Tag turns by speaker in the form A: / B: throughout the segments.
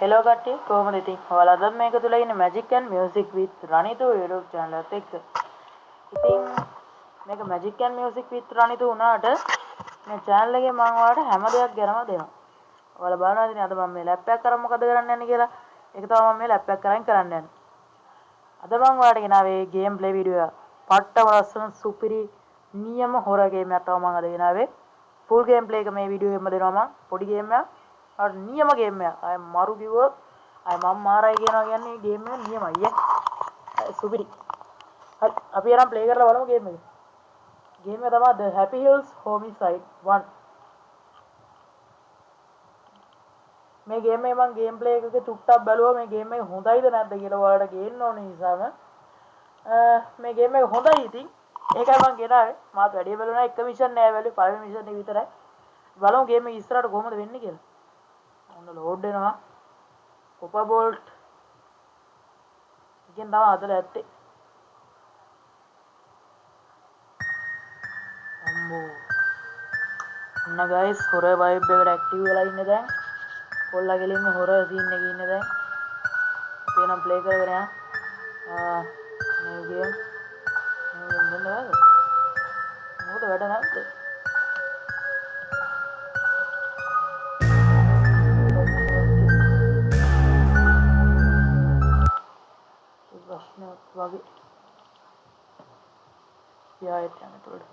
A: Hello කට්ටිය කොහොමද ඉතින් ඔයාලා අද මේක තුල ඉන්නේ magic and music with Ranithu YouTube channel එකත් එක්ක. ඉතින් මේක magic and music with Ranithu උනාට මේ channel එකේ මම ඔයාලට හැම දෙයක් ගැනම දෙනවා. ඔයාලා බලනවා ඉතින් අද මම මේ ලැප් එකක් කරන් මොකද කරන්න යන්නේ කියලා. ඒක තමයි මම මේ ලැප් එකක් කරන් කරන්න යන්නේ. අද මම ඔයාලට ගෙනාවේ ගේම් ප්ලේ වීඩියෝ එක. පට්ටම ලස්සන සුපිරි නියම හොරර් ගේම් එකක් තමයි මම අද ගෙනාවේ. ෆුල් ගේම් ප්ලේ එක මේ වීඩියෝ එකෙම දෙනවා මම. පොඩි ගේම් එකක්. අර නියම ගේම් එකක්. අය මරු කිව්වොත් අය මම මාරයි කියනවා කියන්නේ මේ ගේම් එක නියමයි ඈ. සුපිරි. හරි අපි අරන් ප්ලේ කරලා බලමු ගේම් එක. ගේම් එක තමයි The Happy Hills Homicide 1. මේ ගේම් එක මම ගේම් ප්ලේ එකක ටුක්ටක් බැලුවා මේ ගේම් එක හොඳයිද නැද්ද කියලා ඔයාලට ගේන්න ඕන නිසාම මේ ගේම් එක හොඳයි ඉතින් ඒකයි මම ගෙනාවේ. මාත් වැඩි බැලුවා එක මිෂන් නෑ බැලුවේ පළවෙනි මිෂන් එක විතරයි. බලමු ගේම් එක ඉස්සරහට කොහොමද වෙන්නේ කියලා. ඔන්න ලෝඩ් වෙනවා. කොපර් බෝල්ට් එකෙන් තමයි අතල ඇත්තේ. අම්මෝ. ඔන්න ගයිස් හොරර් වයිබ් එකට ඇක්ටිව් වෙලා ඉන්නේ දැන්. කොල්ලා ගෙලින්ම හොරර් සීන් එකේ ඉන්නේ දැන්. අපි එනම් ප්ලේ කරගෙන යන්න. මේ ගේම් දෙන්න බෑද? මොකද වැඩ නැද්ද? ප්‍රශ්නයක් වගේ. යායට යන්න උඩට.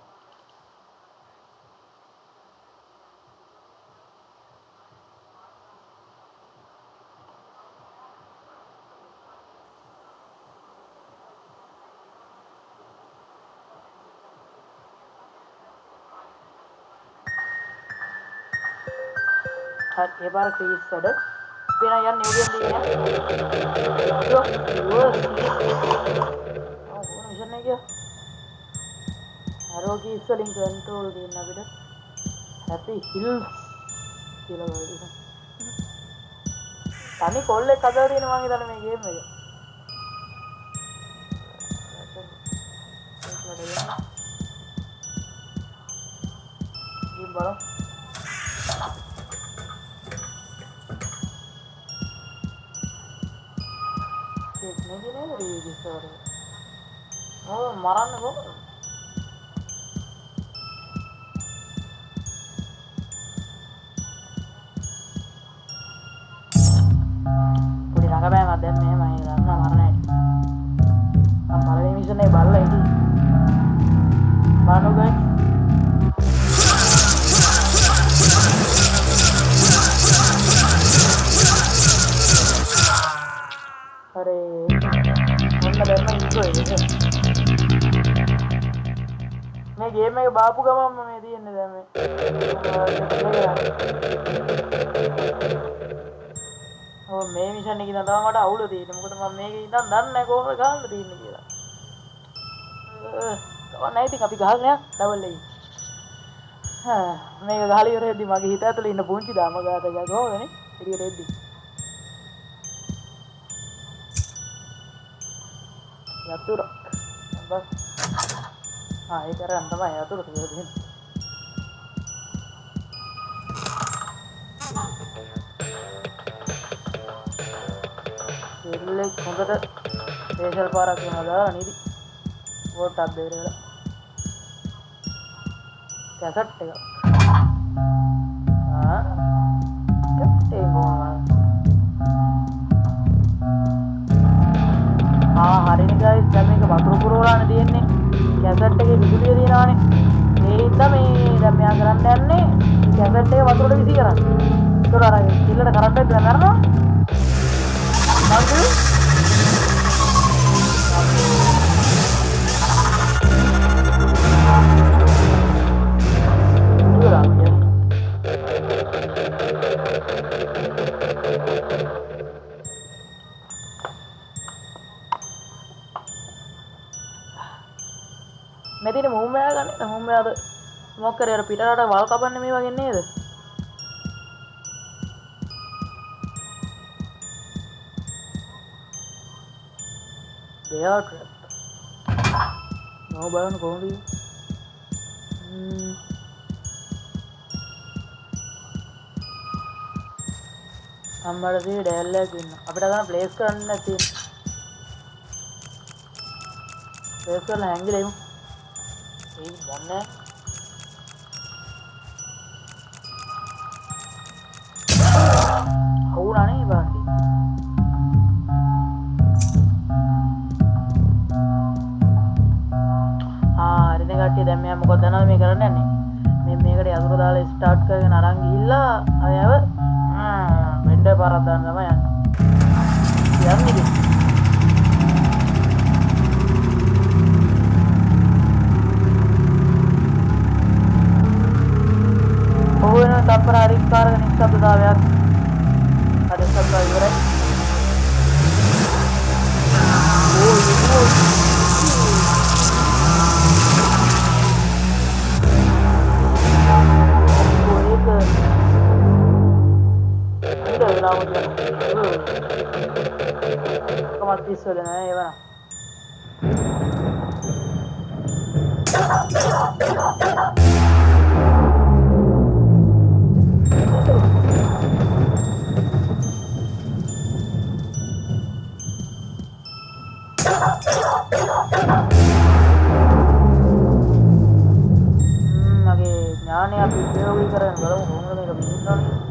A: හරි ඒ පාර ක්‍රීස් වැඩ. අපි නම් යන්නේ නිව් ගේම් දිගේ නේ. මිෂන් එක ගියා. ඇරෝ කීස් වලින් කන්ට්‍රෝල් දෙන්න අපිට. Happy Hills කියලා වගේ. තනි කොල්ලෙක් හදලා තියෙන මං හිතන්නේ මේ ගේම් එක. ගේම් බලමු. මේක නේද රීඩිසර්. මරන්න කොහොමද? පොඩි රඟපෑමක් දැන් මෙහෙමයි දන්න මරණ ඇති. මම පළවෙනි මිෂන් එක බලලා හිටියේ. බලන්න ගයිස්. අරේ මොන්න දැම්ම ඉස්සෝ ඒක. මේ ගේම් එක බාපු ගමන්ම මේ තියෙන්නේ දැන් මේ. ඔව් මේ මිෂන් එකේ ඉඳන් තමයි මට අවුල තියෙන්නේ. මොකද මම මේකේ ඉඳන් දන්නේ නැහැ කොහොමද ගහන්න තියෙන්නේ කියලා. කවන්න ඉතින් අපි ගහගෙන යන්න ඩබල් එක. මේක ගහලා ඉවර වෙද්දි මගේ හිත ඇතුලේ ඉන්න පුංචි දාම ගාත එක ගෝවනේ. එළියට එද්දි. යතුරු. බස්. ඒක කරන් තමයි යතුරු තියෙන්නේ. එල්ලෙක් හොඳට ස්පෙෂල් පාරක් වෙනවා නේද? වෝට් එකක් දෙවිලා. කැසට් එක. හරිනේ ගයිස් දැන් මේක වතුර පුරවලානේ තියෙන්නේ. කැසට් එකේ විදුලිය දිනනවානේ. ඒ හින්දා මේ දැන් මෙයා කරන්න යන්නේ කැසට් එක වතුරට විසි කරන්න. ඒතර අර කිල්ලට කරන්ට් එක දැන් මරනවා. මෙතන මූම්මයා ගන්න මූම්මයාද මොකක් කරේ අර පිටරට වල් කපන්නේ මේ වගේ නේද? bear trap. නෝ බලන්න කොහොමද? අම්මලදී ඩෑල්ලයක් ඉන්න අපිට ගන්න ප්ලේස් කරන්න නැති ප්ලේස් කරලා හැංගිලා ඉමු ඒ දන්නේ අවුරානේ බාන්නේ හරිනේ කට්ටිය දැන් මෙයා මොකද දන්නවද මේ කරන්න යන්නේ මේ මේකට යතුරු දාලා ස්ටාර්ට් කරගෙන අරන් ගිහිල්ලා අයව වෙන්න පාරක් දාන්න තමයි යන්නේ ඕන තප්පර හරිකාරක නිශ්ශබ්දතාවයක් අද සබ්බ ඉවරයි Kamat piso na iba na. Lagi nyane api उपयोगी करें गरम होने में कभी नहीं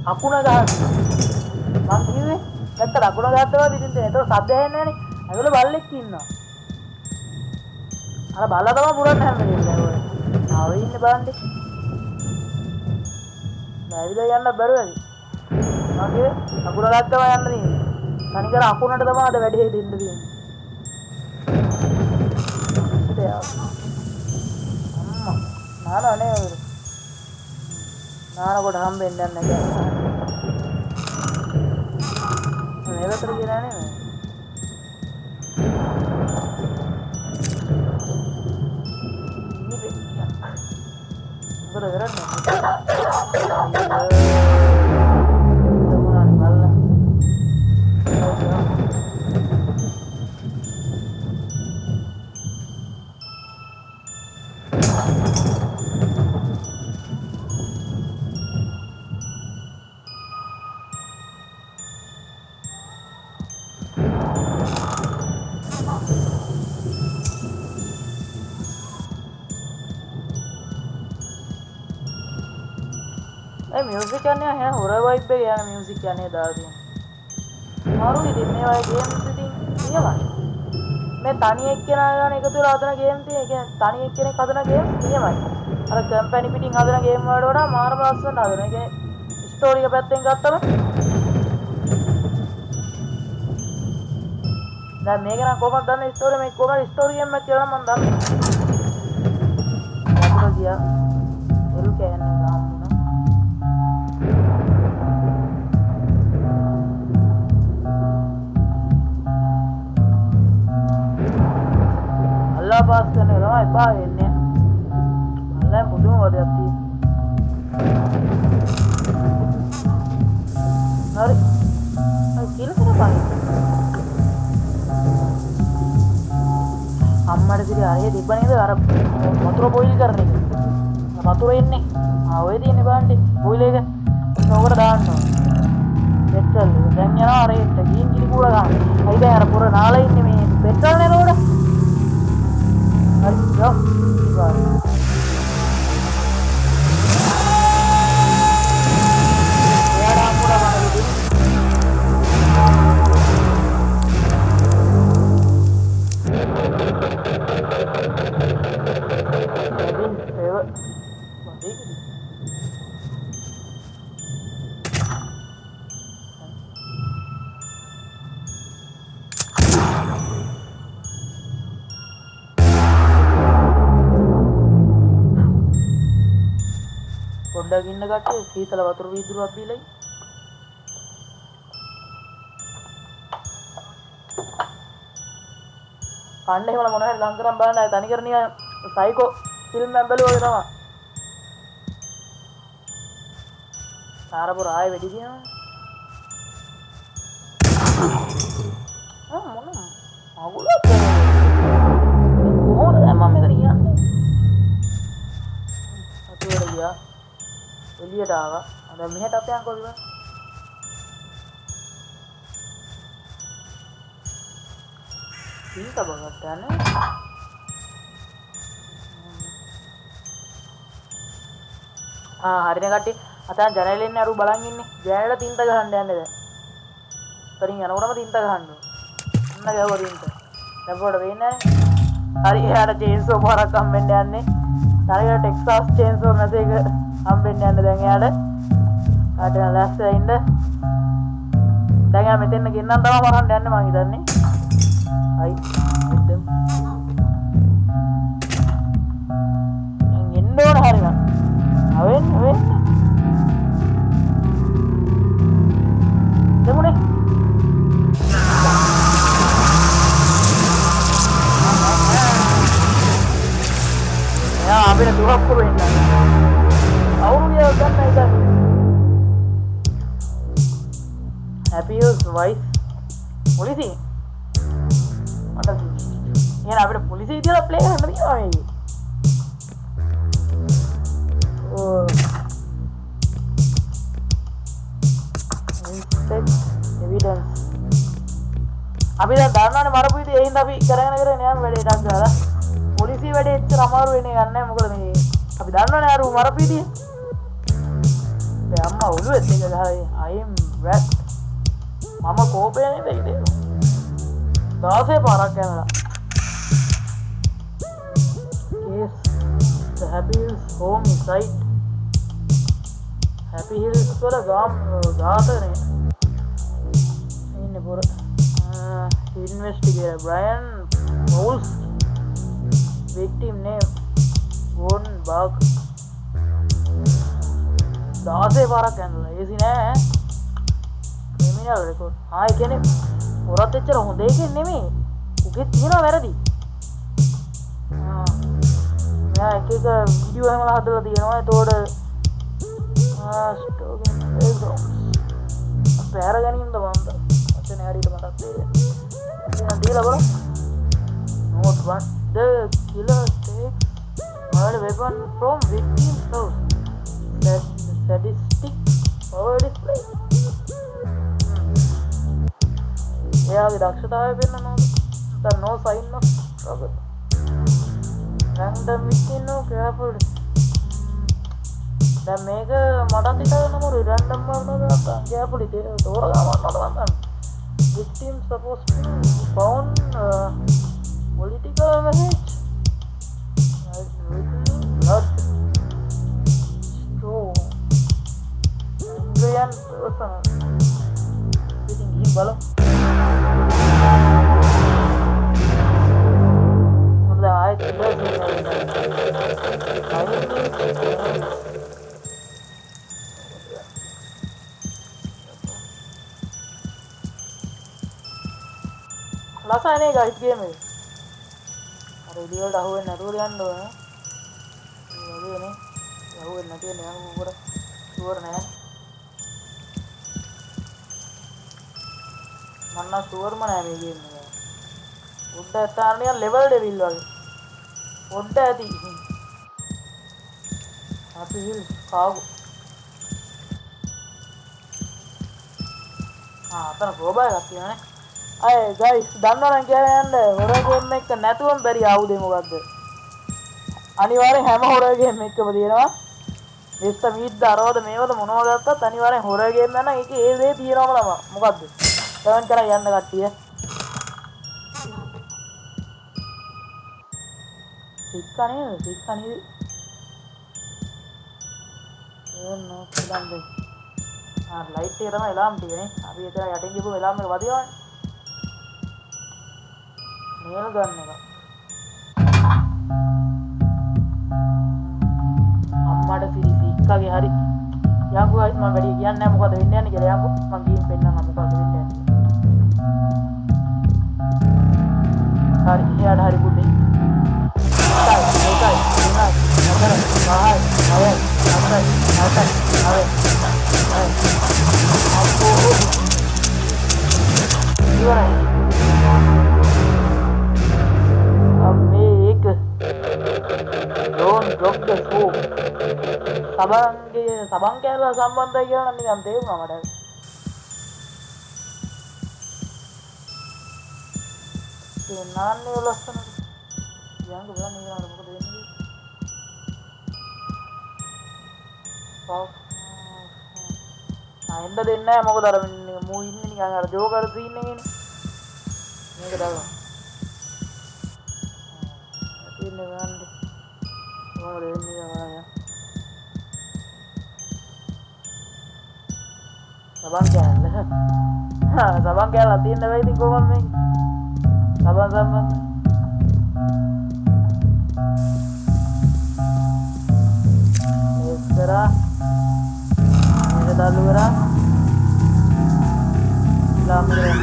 A: අකුණ ගහන්න මං කිව්වේ නැත්තර අකුණ ගහද්දවා විදිහට ඒතකොට සද්ද ඇහෙන්නේ නැහනේ ඇතුළේ බල්ලෙක් ඉන්නවා අර බල්ලා තමයි පුරන්නේ හැම වෙලේම ඔය ආවේ ඉන්නේ බලන්න නැවිලා යන්න බැරුව ඇති මං කිව්වේ අකුණ ගහද්දවා යන්න තියෙන්නේ තනිකර අකුණට තමයි අද වැඩි දෙන්න තියෙන්නේ අම්මා නානේ කොට හම්බෙන්නේ නැහැ මේ වතර කියලා නේ උඹට म्यूजिक करने हैं हॉरर वाइब पे यार म्यूजिक करने दाल दी मारू ही दिन में वाले गेम सिटिंग ये वाला मैं तानी एक के ना गाने को तो रातना गेम थी एक तानी एक के ने खादना गेम ये वाला अरे कंपनी पिटिंग खादना गेम वर्ड वाला मार बास ना खादना के स्टोरी के पैसे इंगाता में ना मैं क्या ना कोमर दाने स्टोरी में कोमर स्टोरी गेम में क्या ना मन दाने क्या किया ये क्या है ना पास करने लगा मैं बाहर इन्हें अल्लाह मुझे वो देती अरे किल करा पाए हमारे दिल आये दिख बने तो अरब मतरो बॉईल करने मतरो इन्हें आवे दी इन्हें बांधे बॉईल है नौकर दान नो पेट्रोल जंगल ना अरे तकीन किली पूरा का ऐसे यार पूरा नाला इन्हें में पेट्रोल ने लोड़ा Yo, igual. Ya ada pura mana gitu. පොඩ්ඩක් ඉන්න කට්ටිය සීතල වතුර වීදුරුවක් බීලයි කන්න එහෙම මොනවා හරි ලං කරන් බලන්න ආය තනි කරනිය සයිකෝ ෆිල්ම් එකක් බැලුවා වගේ තමයි තාරපුර ආයෙ වෙඩි දිනවා මොන අගුලක් කොහොමද මම මෙතන යන්නේ අතේට ගියා එළියට ආවා. දැන් මෙහෙට අපි යන් කොල්ල. සීත බගට යන්නේ. හරිනේ කට්ටිය. අතන ජනේලෙන් ඉන්නේ අරු බලන් ඉන්නේ. ජනේල තින්ත ගහන්න යන්නේ දැන්. උතරින් යනකොටම තින්ත ගහන්න ඕන. අන්න ගැහුවා තින්ත. දැන් පොඩ වෙන්නේ නැහැ. හරි එයාට චේන්සෝ පාරක් හම්බෙන්න යන්නේ. තරගට ටෙක්සාස් චේන්සෝ නැති එක හම්බෙන්න යන්නේ දැන් එයාට. ආට ලෑස්තිලා ඉන්න. දැන් එයා මෙතෙන් ගෙන්නන් තමයි මරන්න යන්නේ මං හිතන්නේ. හයි. මෙතෙන්. එන්න ඕන හරියට. අවෙන්න. දෙමුනේ. යා අපිට දුරක් වෙන්න. අවුරුදු ගන්න එක. Happy wife. පොලිසිය. මට එහෙනම් අපිට පොලිසිය කියලා ප්ලේ කරන්න තියෙනවා මේකේ. Inspect evidence. අපි දැන් දන්නවනේ මරපු විදිහ ඒ හින්දා අපි කරගෙන යන්න වැඩේ ඩක් ගාලා. පොලිසිය වැඩේ එච්චර අමාරු වෙන්නේ නැහැ මොකද මේ අපි දන්නවනේ අර මරපු විදිහ. දැන් අම්මා ඔළුවෙත් එක ගහයි I am wrapped. මම කෝපේ නේද ඉතින්. 16 පාරක් යනවා. Case the Happy Hills home site. Happy Hills වල ගාතනේ. ඉන්නේ පොර investigator Brian Bowles. Victim name Von Bach. 16 පාරක් යනවා. ඒසි නෑ. Criminal record. ඒ කියන්නේ පොරත් එච්චර හොඳ එකක් නෙමෙයි. උගේ තියෙනවා වැරදි. මෙයා එක වීඩියෝ එහෙම හදලා තියෙනවා. ඒතකොට ස්ටෝකින් එක්සොම්ස්. අපෑර ගැනීමද වන්ද. වචනේ හරියට මතක් වෙන්නේ. දැන් දීලා බලන්න. Note 1. The killer takes murder weapon from victim's house. That sadistic power display. එයාගේ දක්ෂතාවය පෙන්නනවා. There no sign of trouble. Random victim no careful. දැන් මේක මටත් හිතන්න මොරු random වුණාද carefully තෝරගන්න ඕනද victim supposed to found political message. Blood. Straw. Angry and personal. Itin gihim බලමු. මොකද ආයෙත් ලසානේ ගයිස් ගේම් එක. අර එළියට අහුවෙන්නේ නැතුව යන්න ඕන. ඒ වගේනේ. අහුවෙන්නේ නැති වෙන යන උඩ ෂුවර් නෑ. මන්න ෂුවර්ම නෑ මේ ගේම් එක. උඩ ඇත්තාන නිකන් ලෙවල් ඩෙවිල් වගේ. පොඩ්ඩ ඇති. අපි හිල් කාගු. අතන ප්‍රෝබා එකක් තියෙනනේ. අය ගයිස් දන්නවනම් කියලා යන්න හොරර් ගේම් එක නැතුවම බැරි ආයුධය මොකද්ද? අනිවාර්යෙන් හැම හොරර් ගේම් එකකම තියෙනවා. මෙස්ත මීට්ද අරවද මේවද මොනවද ගත්තත් අනිවාර්යෙන් හොරර් ගේම් එක නම් ඒකේ ඒ දේ තියෙනවම තමයි. මොකද්ද? ටර්න් කරලා යන්න කට්ටිය. සික්කනේ සික්කනේ. නෝ පිළඳේ. ලයිට් එක තමයි එලාම් ටිකනේ. අපි එතන යටින් ගිහුව එලාම් එක වදිනවනේ. මේල් ගන්න එක. අම්මට සික්කාගේ හරි. යංගු ගයිස් මම වැඩි කියන්නේ නැහැ මොකද වෙන්නේ යන්නේ කියලා යංගු. මම ගිහින් පෙන්නන්න මොකද වෙන්නේ යන්නේ. හරි එයාට හරි පුතේ. Don't drop the phone. සබන් කෑල්ල සම්බන්ධයි කියලා නම් නිකන් තේරුණා මට. ඒ නාන්නේ ලස්සනද? යන්න බලන්න ඊළඟට මොකද වෙන්නේ? එන්න දෙන්නේ නැහැ මොකද අර මූ ඉන්නේ නිකන් අර ජෝකර් සීන් එකේනේ. මේක දාගන්න. ඉන්නේ ගන්නේ. මොකද වෙන්නේ බලන්න. සබන් කෑල්ල. සබන් කෑල්ල තියෙන්න බෑ ඉතින් කොහොමද මේක? සබන් සම්බන්ධ. මේකරා මේක දාලු කරා. ලාමරේ.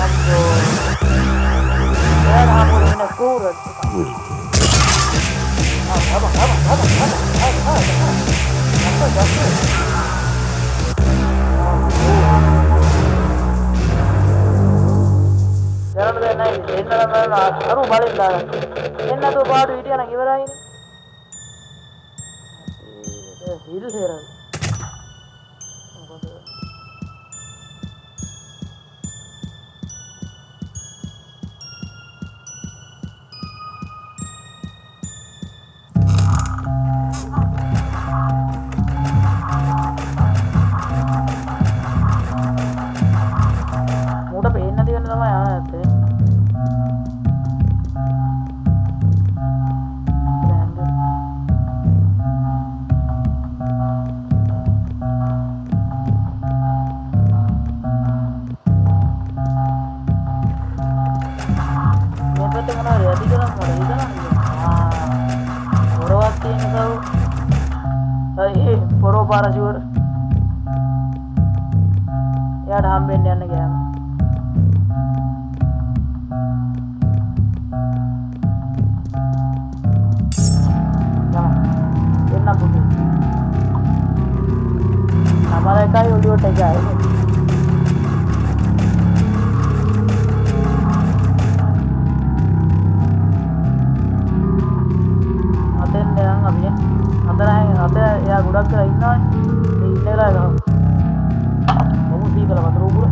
A: අපෝ. यार हम लोग ने पूरा අරු බලෙන් දාලා එන්න තෝ පාඩු හිටියා නම් ඉවරයිනේ හිල් හේරන මොකද මූට පේන්නේ නැති වෙන තමයි ආන්නේ පාරසිවර එයාට හම්බෙන්න යන්න ගියාම එන්න පුතේ නමර එකයි ඔළුවට එකයි අතෙන් දැන් අපි අතර එයා ගොඩක් කරලා ඉන්නවනේ මේ ඉන්න වෙලාව ගහමු මොමු සීතල වතුර උගුර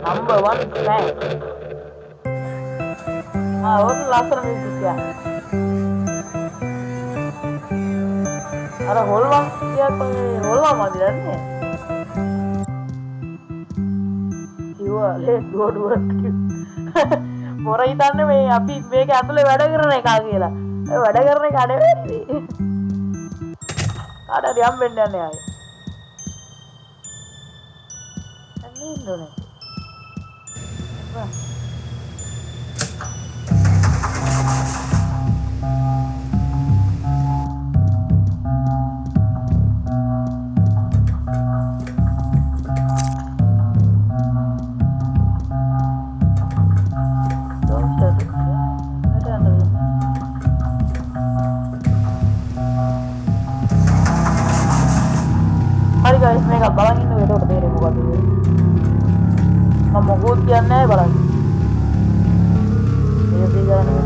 A: number 1 fan और लास्ट में क्या अरे होलवा क्या होलवा मार ने කිව්වා let's go to work මොර හිතන්නේ මේ අපි මේක ඇතුලේ වැඩ කරන එක කියලා ඒ වැඩ කරන එක නෙවෙයි කාටද යම් වෙන්න යන්නේ ආයේ අනේ ඉන්නෝනේ හරි guys මේක බලන් ඉන්න එතකොට තේරෙන්නේ මොකද්ද මම මොකෝත් කියන්නේ නැහැ බලන්න මේක කරන්නේ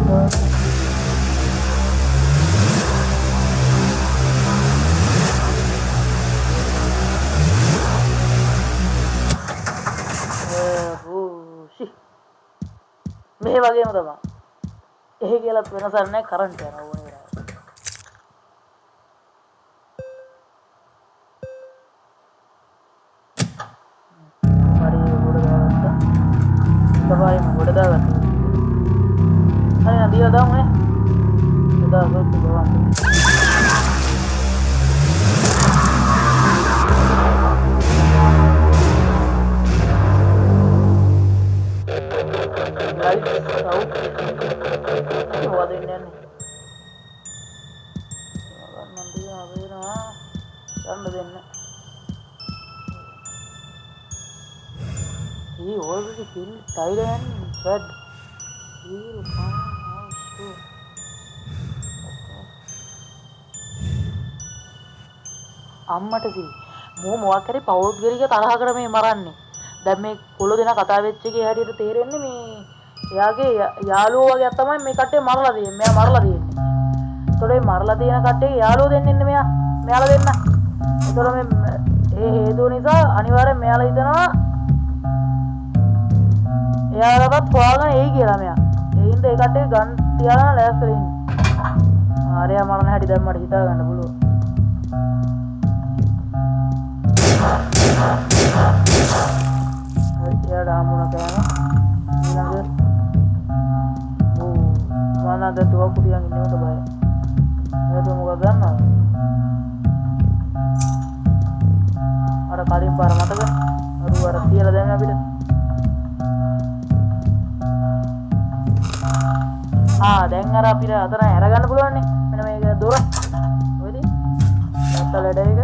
A: මේ වගේම තමයි එහෙ කියලා වෙනසක් නැහැ කරන්ට් යනවා ඕනේ सवारी में बड़ा दागा अरे ना दिया दाऊं है खुदा सोच भगवान गाड़ी ताऊ हुआ दिन ने मंदी आवे ना चंद दिन He already killed Tyler and said he'll come out soon. අම්මට සී මෝ මොකක් හරි පෞද්ගලික තරහකට මේ මරන්නේ. දැන් මේ පොළො දෙනා කතා වෙච්ච එකේ හැටියට තේරෙන්නේ මේ එයාගේ යාළුවෝ වගේ තමයි මේ කට්ටිය මරලා තියෙන්නේ. මෙයා මරලා තියෙන්නේ. ඒතකොට මේ මරලා තියෙන කට්ටියගේ යාළුවෝ දෙන්නේ ඉන්නේ මෙයාලා දෙන්න. ඒතකොට මේ ඒ හේතුව නිසා අනිවාර්යෙන් මෙයාලා හිතනවා එයාලවත් හොයාගෙන එයි කියලා මෙයා. ඒ හින්දා ඒ කට්ටිය ගන් තියාගෙන ලෑස්තිලා ඉන්නේ. ආරයා මරණ හැටි දැන් මට හිතා ගන්න පුළුවන්. එයාට හම්බුණා කෑම ඊළඟ මනද දුව කුඩියන් ඉන්නේ උඩ බය. ඒක මොකද දන්නවද? අර කලින් පාර මතක අර තියලා දැන් අපිට දැන් අර අපිට අතන අරගන්න පුළුවන් නේ. මෙන්න මේක දොර. ඔයදී නැත්තලඩ එක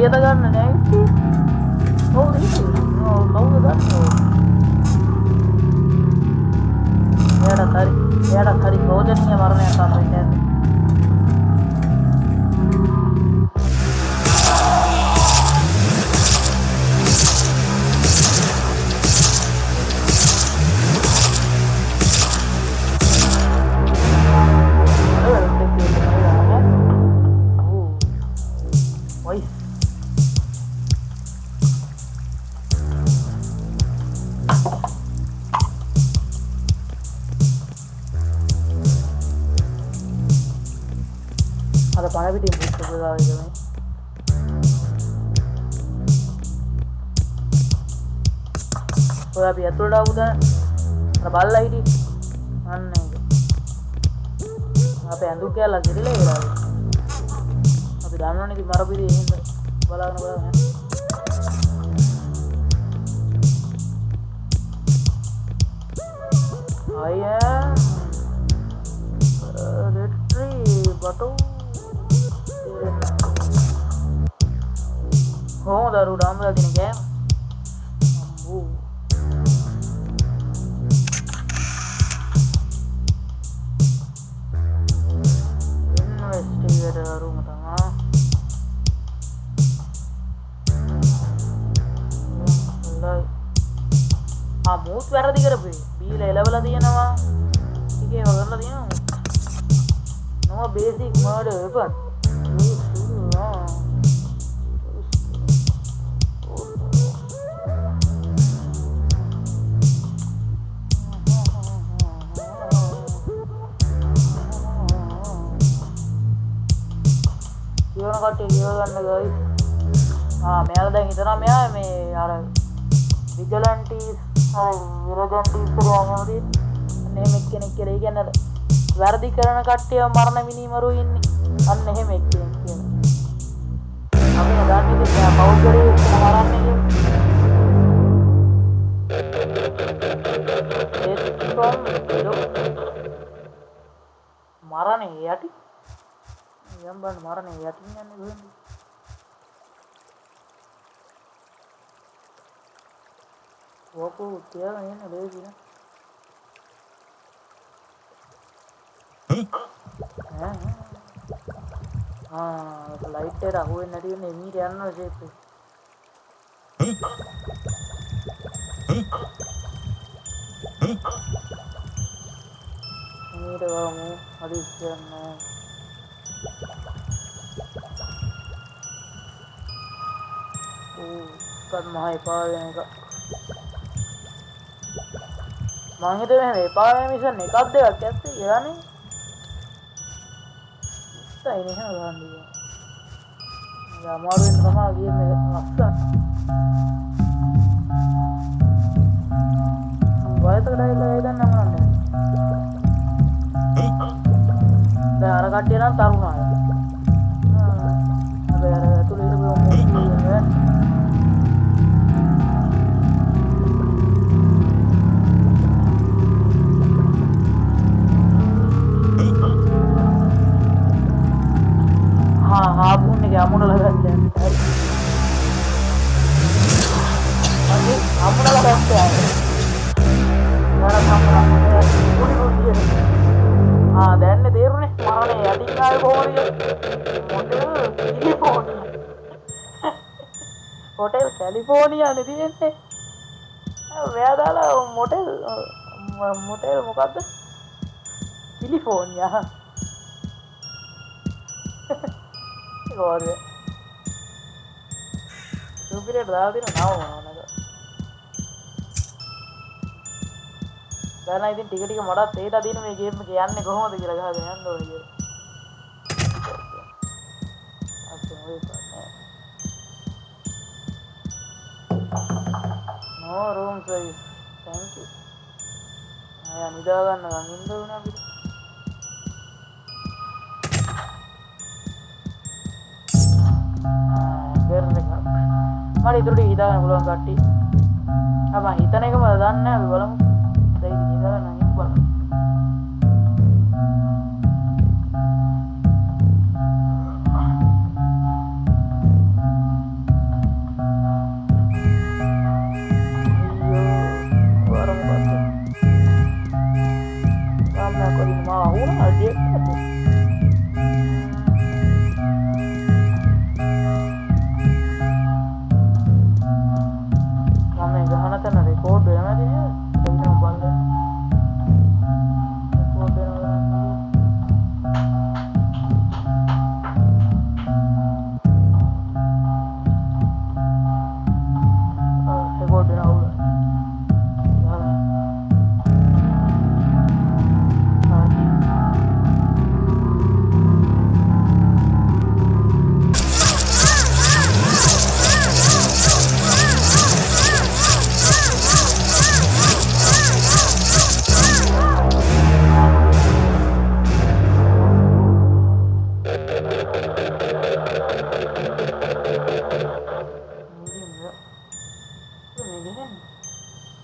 A: Iya kan nenek. Oh ini, tahu kan? Ya ada tadi भोजन warna yang sama ini. Ada panah भी टीम बुक कर रहा है इसमें तो अभी ये थोड़ा उधर रबाल लाई थी अन्ने यहाँ पे अंदर क्या लग रही है अभी दानों ने भी मारा भी दिए वाला है I am retrieve bottle Oh, daru dalam lagi nih game. Investigator rumah tengah. Mood berada di kerja. Bila level ada yang nama, ini level ada yang nama basic murder weapon. කට්ටිය ගිය ගන්න ගයිස්. මෙයාලා දැන් හිතනවා මෙයා මේ අර විජලන්ටිස් විරජන්ටිස් කියලා යනවාදී අන්න එහෙම එක්කෙනෙක් කියලා. ඒ කියන්නේ වැරදි කරන කට්ටිය මරණ මිනිමරු ඉන්නේ. අන්න එහෙම එක්කෙනෙක් කියලා. අපි හදාන්නේ මෙයා පෞද්ගලික මරන්නේ මරණේ යටි යම්බන් මරණේ යටින් යන්නේ කොහෙන්ද? ඕකෝ තියාගෙන ඉන්න ලේසි නේ. ලයිට් එක අහුවෙන්නේ නැති වෙන්නේ එමීට යනවා ෂේප් එක. එමීට ගමු හරි ඉස්සෙන්නේ. kan mahal paling kak mang itu nih paling bisa nih kau deh कैसे ya nih kita ini kan orang dia nggak mau main sama dia maksa වයසකට ඇවිල්ලා ඒ දන්නේ මොනවද? දැන් අර කට්ටිය නම් තරුණ අය. හැබැයි අර ඇතුළේ ඉඳපු මොකක්ද? हाँ पुण्य के अमुन लगाते हैं अमुन लगाते हैं हाँ दैन ने देर ने मारने यादी का है बोरिया होटल कैलिफोर्निया ने दिए ने वेदाला मोटेल मोटेल मुकाबले कैलिफोर्निया और सुपीरियर दादी ना नाव माना था දැන් ඉතින් ටික ටික මඩත් තේරෙලා දින මේ ගේම් එක යන්නේ කොහොමද කියලා ගහගෙන යන්න ඕනේ කියලා. අච්චෝ ඔය පානේ. No room service. Thank you. අය නිදා ගන්නකම් ඉන්න ඕනේ අපිට. මට ඉතුරු ටික හිතාගන්න පුළුවන් කට්ටිය. මම හිතන එකම දන්නේ නැහැ අපි බලමු. දැන් ඉතින් හිතාගන්න නම් බලමු. අයියෝ වරම පස්සේ. සාමනා කොරින මා වුණා අඩියක් නැද්ද? रिकॉर्ड වෙනවා නේද? එන්න බලන්න. रिकॉर्ड වෙනවා නේද? रिकॉर्ड වෙනවා.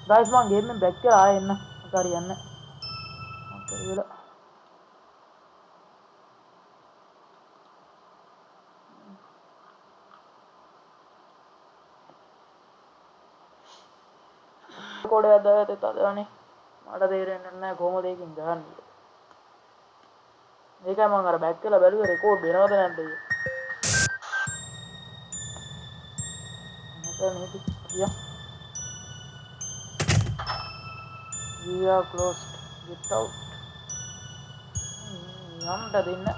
A: गाइस मैं गेम में बैक कर आया इन्ना गाड़ी अन्ने करियोला कोड़े आदा है ते तादाने माड़ा दे रहे नन्ना घोमो दे किन जान देखा मैं अगर बैक केला बैलू रिकॉर्ड देना होता है नहीं तो नहीं दिया We are closed. Get out. Namda dinna.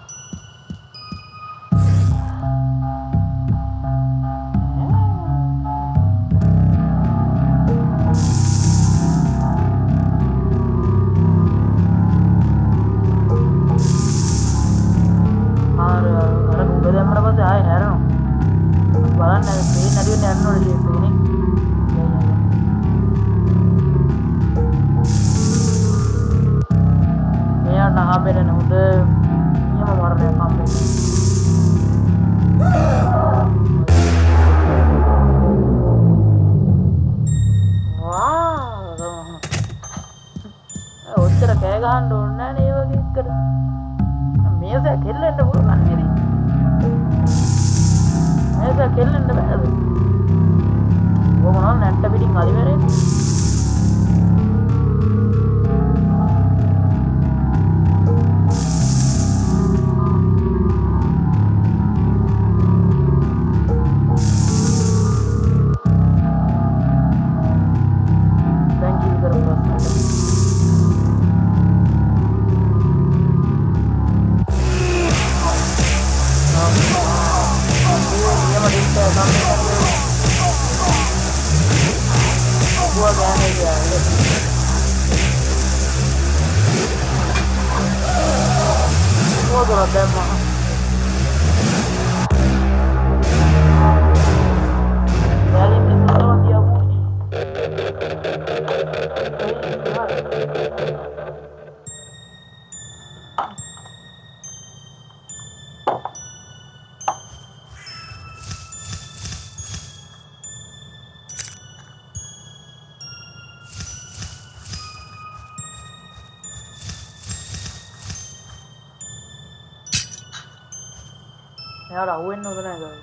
A: එයාට අහුවෙන්න හොඳ නැහැ ගායි.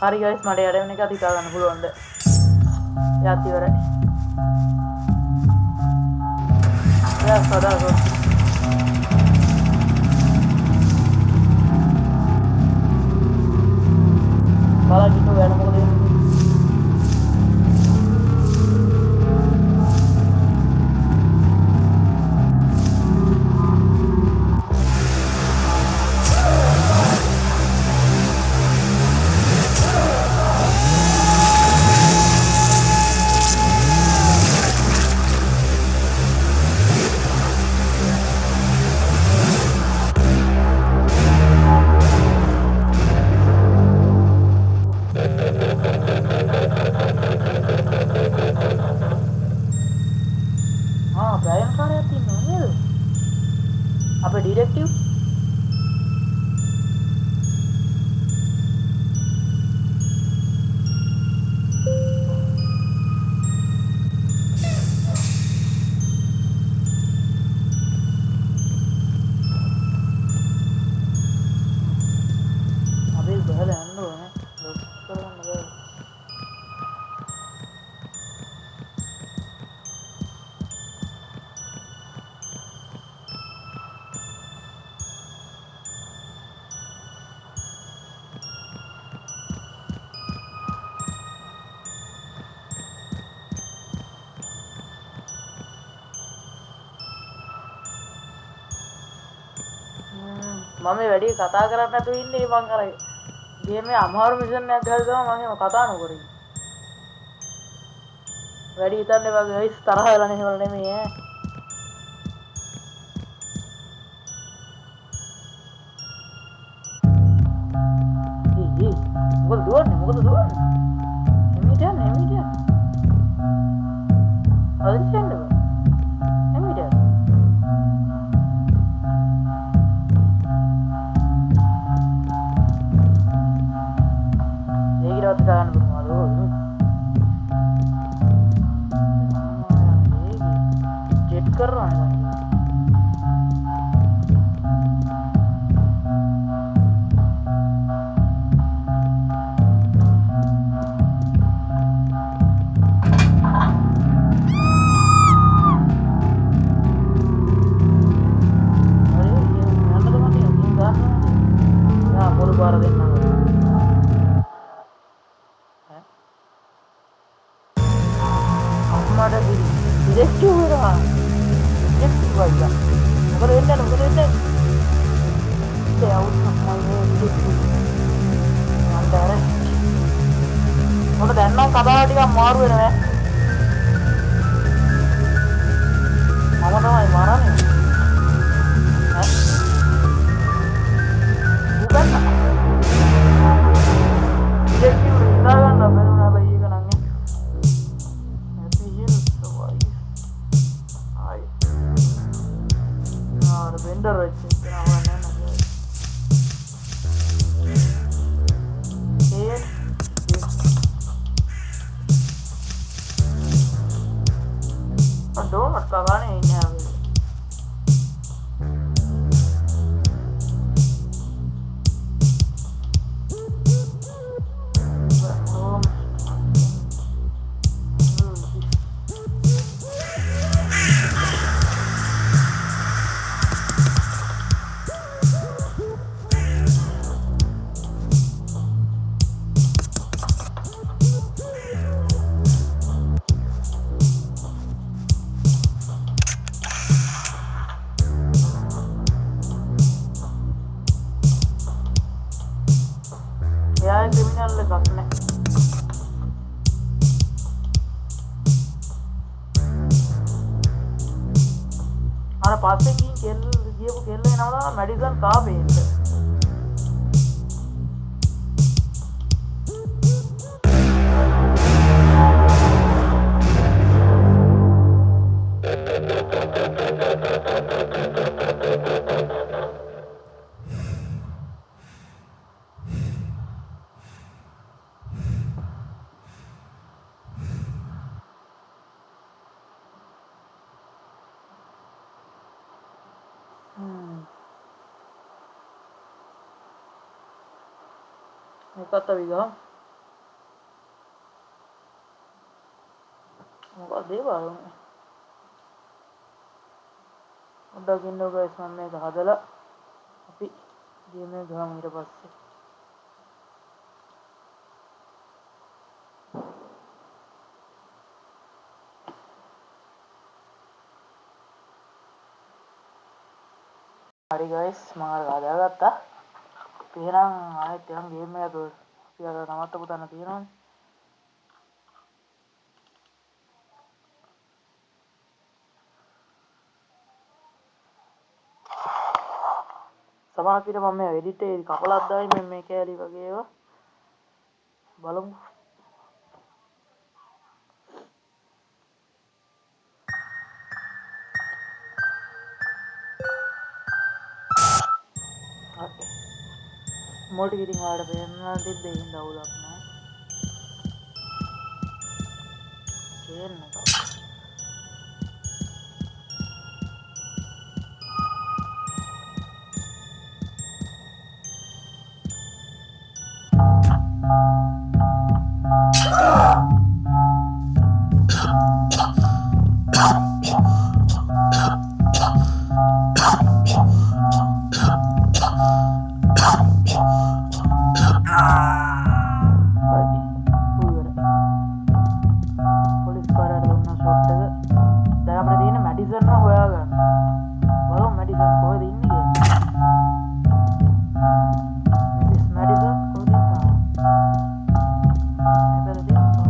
A: හරි ගයිස් මට යට වෙන එක හිතා ගන්න පුළුවන්ද? එයාත් ඉවරයි. එයා සදාකෝ බලන්න වෙන මොකද වෙන්නේ? ගායනකාරයෙක් ඉන්නවා නේද? අපේ ඩිරෙක්ටිව් අපි බහලා යන්න ඕනේ. ලොක් කරගන්න බෑ. මම වැඩි කතා කරන්නේ නැතුව ඉන්නේ මං අර ගේම් එකේ අමාරු මිෂන් එකක් ගහලා තමයි මම එහෙම කතා නොකර ඉන්නේ. වැඩි හිතන්න එපා ගයිස් තරහ වෙලා නෙමෙයි ඈ. මොකද දුවන්නේ? එමෙට යන්න. හරි යන්න බෑ. එමෙට යන්න. ඒකිරවත් ගන්න පුළුවන්ද? जेट कर रहा है කතාව ටිකක් මාරු වෙනවා. මම තමයි මාරන්නේ. ඈ? උගන්න. ඩිටෙක්ටිව් ඉඳා ගන්න බැරුණා බයි එක නම් ඈ. හැපි හිල් සවයි. ආයි. ආර වෙන්ඩර් වෙච්ච කෙනා වань නෑ. Aduh, martabannya ini habis. criminal එකක් නෑ. අර පස්සේ ගියපු කෙල්ල එනවා මැඩිසන් කාපේන්ට. මේකත් අපි ගහමු. මොකක්ද ඒ බලන්නේ? පොඩ්ඩක් ඉන්නකෝ guys මම මේක හදලා අපි ගේම් එක ගහමු ඊට පස්සේ. හරි guys මම අර හදාගත්තා. අපි එහෙනම් ආයෙත් යන් ගේම් එකක අපි අර නවත්තපු තැන තියෙනවනේ. සමහරක් විට මම මේ එඩිට් එකේ කපලක් දායි මේ කෑලි වගේ ඒවා බලමු. මොල්ටි ඉතින් ඔයාලට පේන්න තිබ්බේ හින්දා අවුලක් නෑ. චේන් එක. පොලිස් කාර්යාලයට දුන්න ෂොට් එක. දැන් අපිට තියෙන මැඩිසන්ව හොයාගන්න. බලමු මැඩිසන් කොහෙද ඉන්නේ කියලා. මිස් මැඩිසන් කොහෙද ඉන්නේ? මේ පැත්තේ තියෙනවා.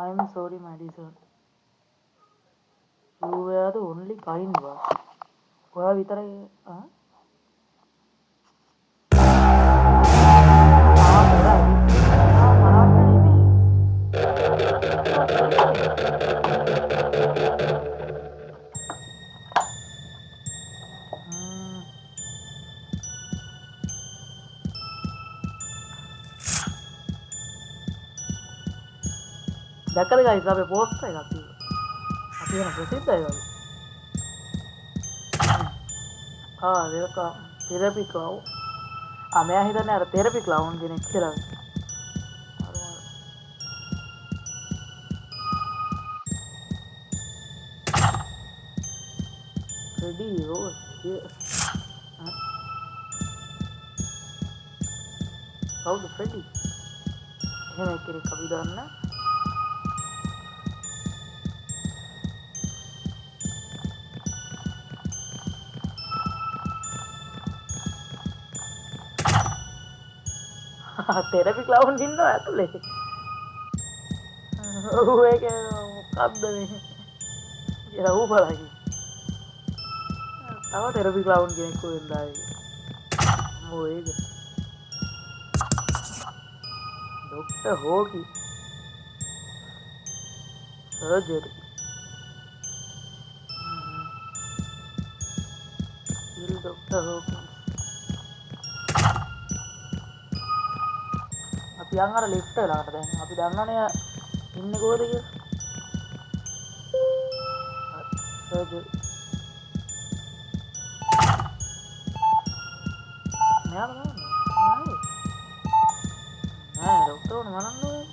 A: I'm sorry, Madison. You were the only kind one. ඔයා විතරයි දැකලා guys අපේ පෝස්ට් එකක් තියෙනවා. අපි වෙන ප්‍රසිද්ධයි වගේ. welcome therapy clown. මෙයා හිතන්නේ අර therapy clown කෙනෙක් කියලා. Freddy Rose. කවුද Freddy? එහෙම කෙනෙක් අපි දන්න. තෙරපි ක්ලවුන් ඉන්නවා ඇතුලේ. ඔව් ඒක මොකක්ද මේ? කියලා ඌ බලයි. තව තෙරපි ක්ලවුන් කෙනෙක් කොහෙන්ද ආවේ? මො ඒක? ડોක්ටර් හෝකි. සර්ජරි. ඉල් ડોක්ටර් හෝකි. අපි යන් අර ලිෆ්ට් එක ළඟට දැන් අපි දන්නවනේ ඉන්නේ කොහෙද කියලා. සර්ජරි. මෙයාම නෑ ડોක්ටර් උන මනන්නේ.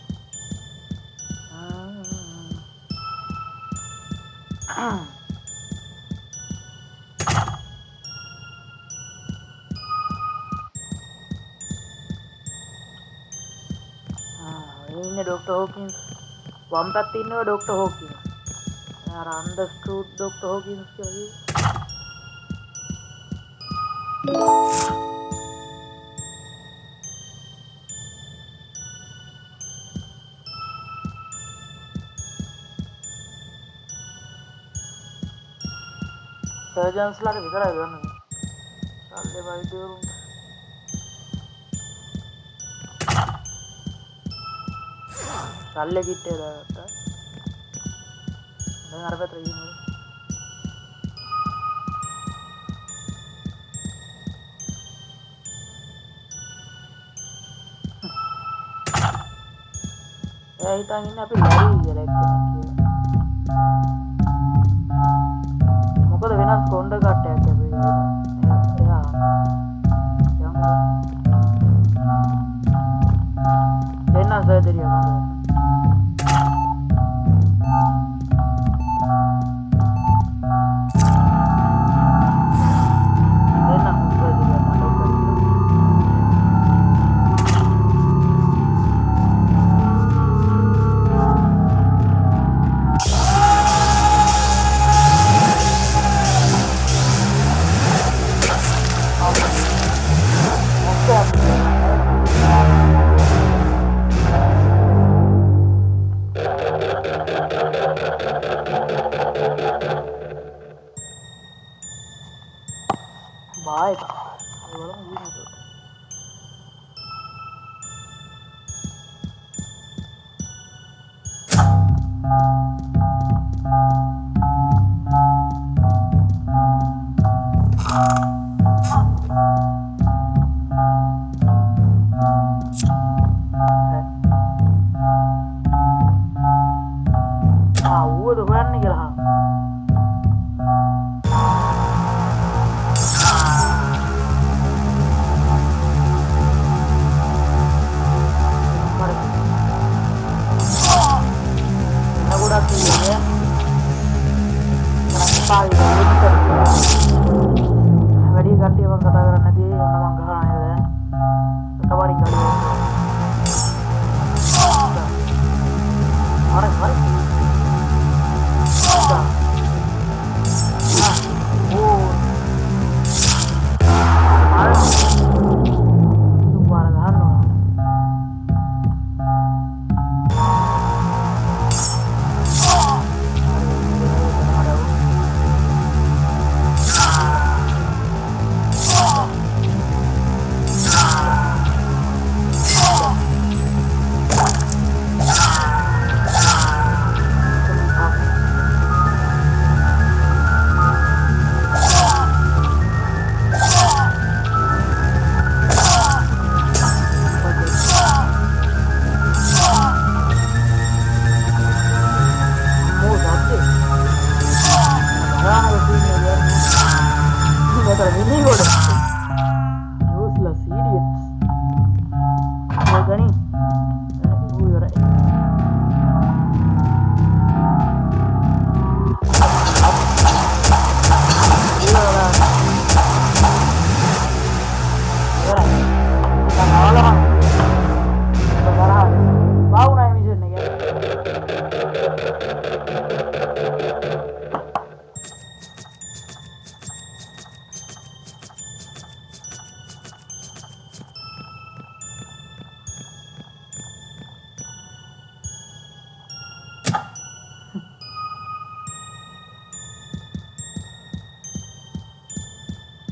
A: ඉන්නේ ડોක්ටර් හොකින්ස්. වම් පැත්තේ ඉන්නවා ડોක්ටර් හොකින්ස්. අර අන්ඩර්ස්ටූඩ් ડોක්ටර් හොකින්ස් කියලා. සර්ජන්ස්ලාට විතරයි ගන්නේ. ශල්‍ය වෛද්‍යවරුන්ට සල්ලේ කිට්ටේ දාගත්තා. දැන් අර පැත්තට ගිහින් එයා හිතන් ඉන්නේ අපි ලැබි කියලා එක්කෙනෙක් කියලා. මොකද වෙනස් කොණ්ඩ කට්ටයක් අපි එයා යමු දෙන්න සර්ජරිය කරනවා. Bye. Udah kan nih lah. වැඩි කට්ටිය මම කතා කරන්නේ නැති ඔන්න මම ගහනවා නේද? තවරින් ගාලා. අර හරි. Useless idiots. Gani.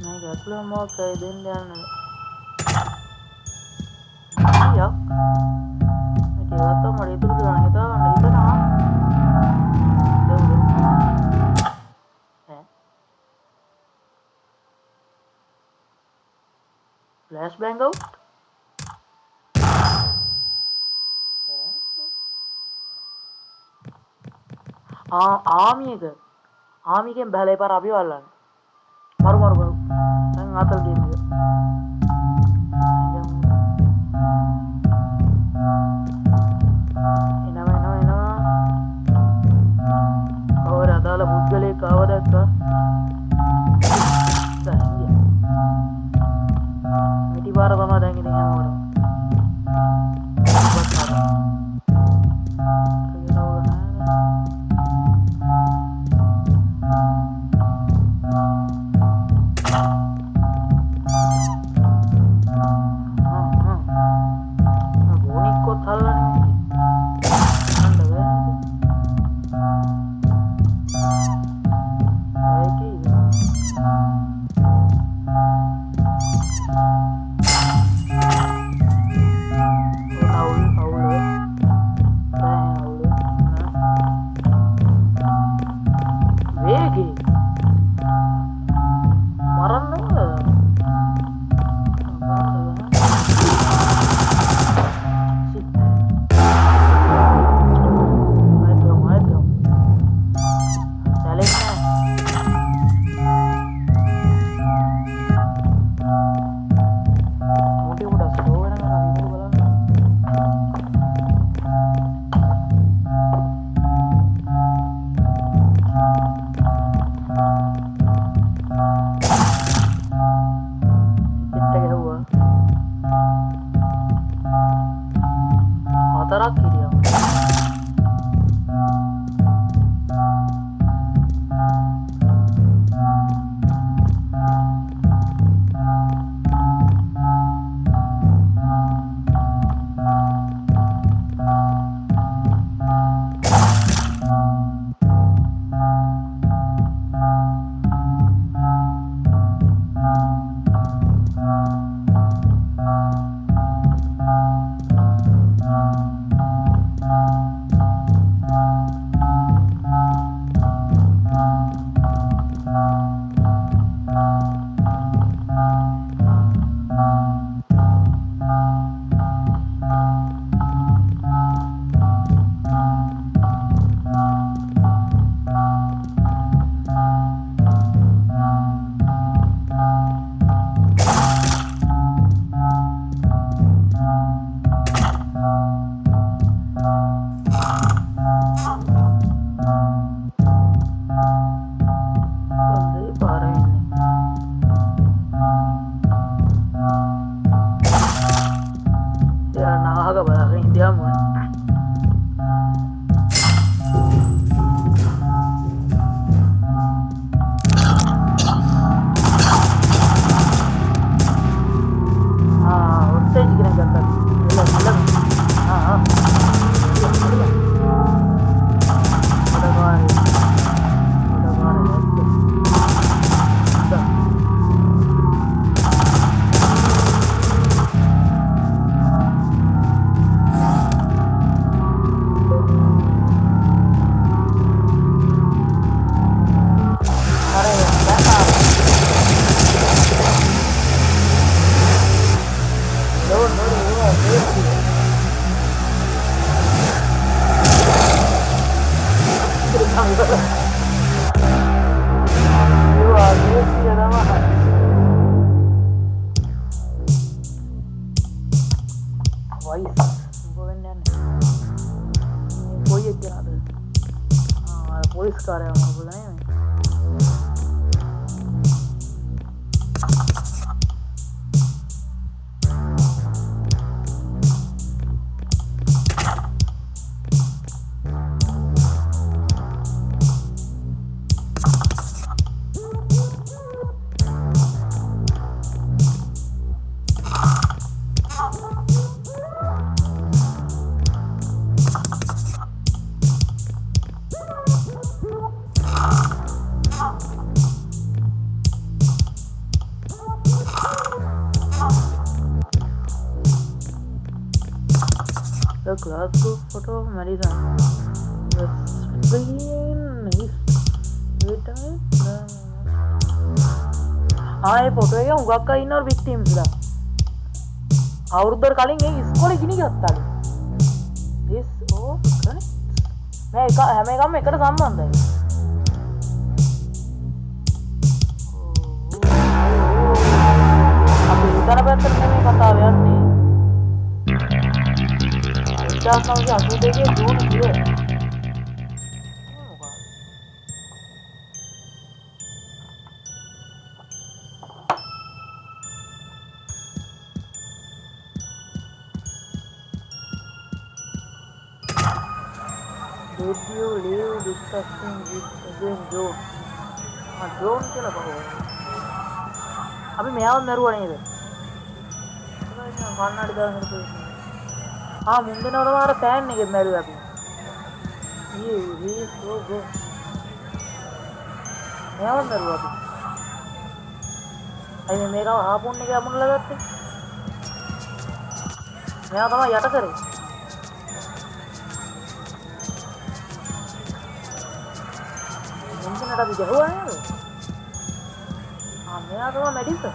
A: Này gặp luôn một cây đến đen này. Iya. Ini atau mau itu bilang itu nah. Flashbang out. Army එකෙන් බහලා එපාර අපි වල්ලන්න. මරු. දැන් ආතල් ගේම් එක. එනවා. කවර අදාළ පුද්ගලයෙක් ආව දැක්කා. දැන් ගියා. මිටි පාර තමයි දැන් ඉතින් හැමෝටම. Voice karya mana The class group photo of Madison. The screen is wait a minute. हाँ ये फोटो है क्या उनका का इनर विक्टिम्स ला और उधर कालेंगे इसको लेकिन नहीं करता this oh करें मैं का हमें का मैं कर संबंध है अब इधर बेहतर में बता यार नहीं क्या समझ आंसू देखिए दूर गिरे Did you leave discussing with again John? हाँ John क्या लगा हुआ है अभी मैं आऊँ मेरे को नहीं है खाना डिगा मेरे को हाँ मुंडे ना वाला हमारा फैन नहीं है मेरे अभी ये so good मैं आऊँ मेरे को अभी अभी मेरा हाँ फोन नहीं क्या मुझे लगा थे मैं आऊँ तो मैं याद करे मुंडे ना अभी क्या हुआ है हाँ मैं आऊँ तो मैं medicine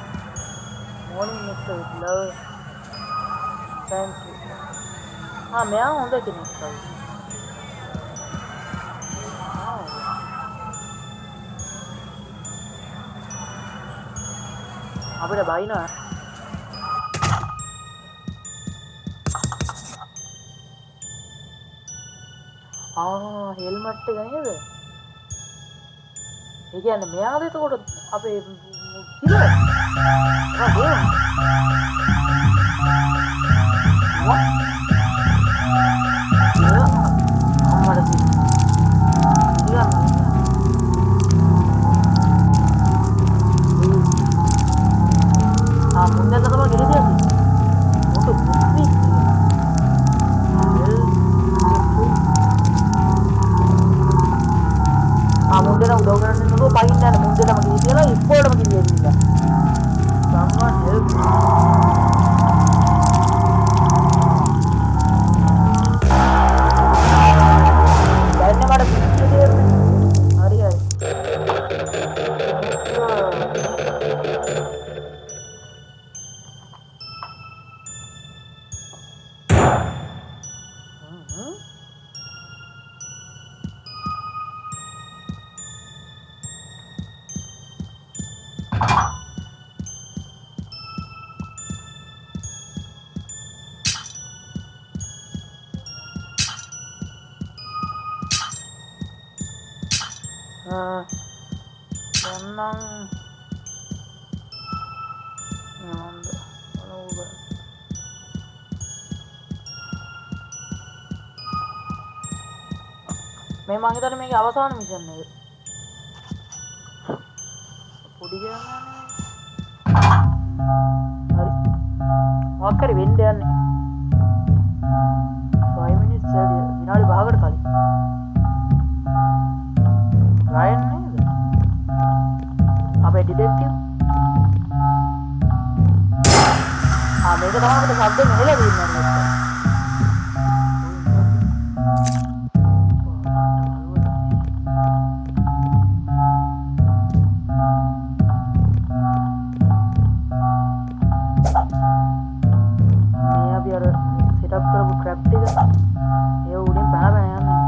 A: morning mixer with love thank you हाँ मैं आऊँ होंगे कि नहीं कल हाँ बेटा भाई ना हाँ हेलमेट नहीं है ठीक है ना मैं आ गई तो अबे किधर हाँ बोल what हमारे भी क्या हाँ मुन्ने का तो मैं गिर दिया थी वो तो बुद्धि हाँ मुंडे ना उधर करने तो पाइन ना मुंडे ना मगी दिया ना इस्पोर्ट मगी दिया थी ना someone help बैठने वाला पीछे दे अरे यार tenang ngambil kalau udah memang kita nih අවසාන මිෂන් එක පොඩි ගමනේ හරි මොකක් හරි වෙන්න යන්නේ 5 minutes විනාඩි 5කට කලින් රයන් නේද අපේ ඩිටෙක්ටිව් ආ මේක තමයි අපිට ශබ්ද මෙහෙලා දෙන්නේ මේ අපි අර සෙටප් කරපු ක්‍රැප් එක ඒ උඩින් පැන පැන යන්නේ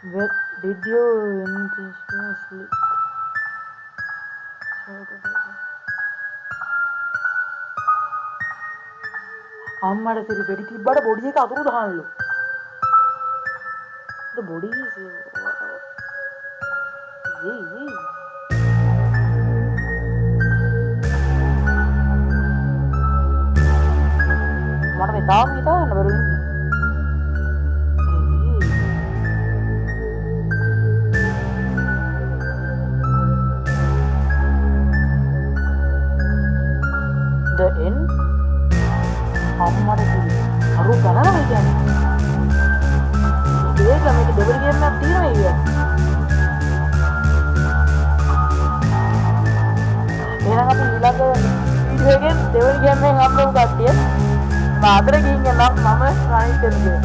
A: Where did you intentionally අම්මට සිරි වෙඩි තිබ්බට බොඩි එක අතුරු දහනලු. The body is yay. මට මේ තාම හිතාගන්න බැරුව ඉන්නේ. The end. අම්මට සිරි අරු ගණනයි කියන්නේ. ඒක මේක ඩබල් ගේම් එකක් තියෙනවා කියන්නේ. එහෙනම් අපි ඊළඟ වීඩියෝ එකෙන් ඩබල් ගේම් එකෙන් අප්ලෝඩ් කට්ටිය. මාතර ගිහින් නම් මම රනිත් එන්නේ.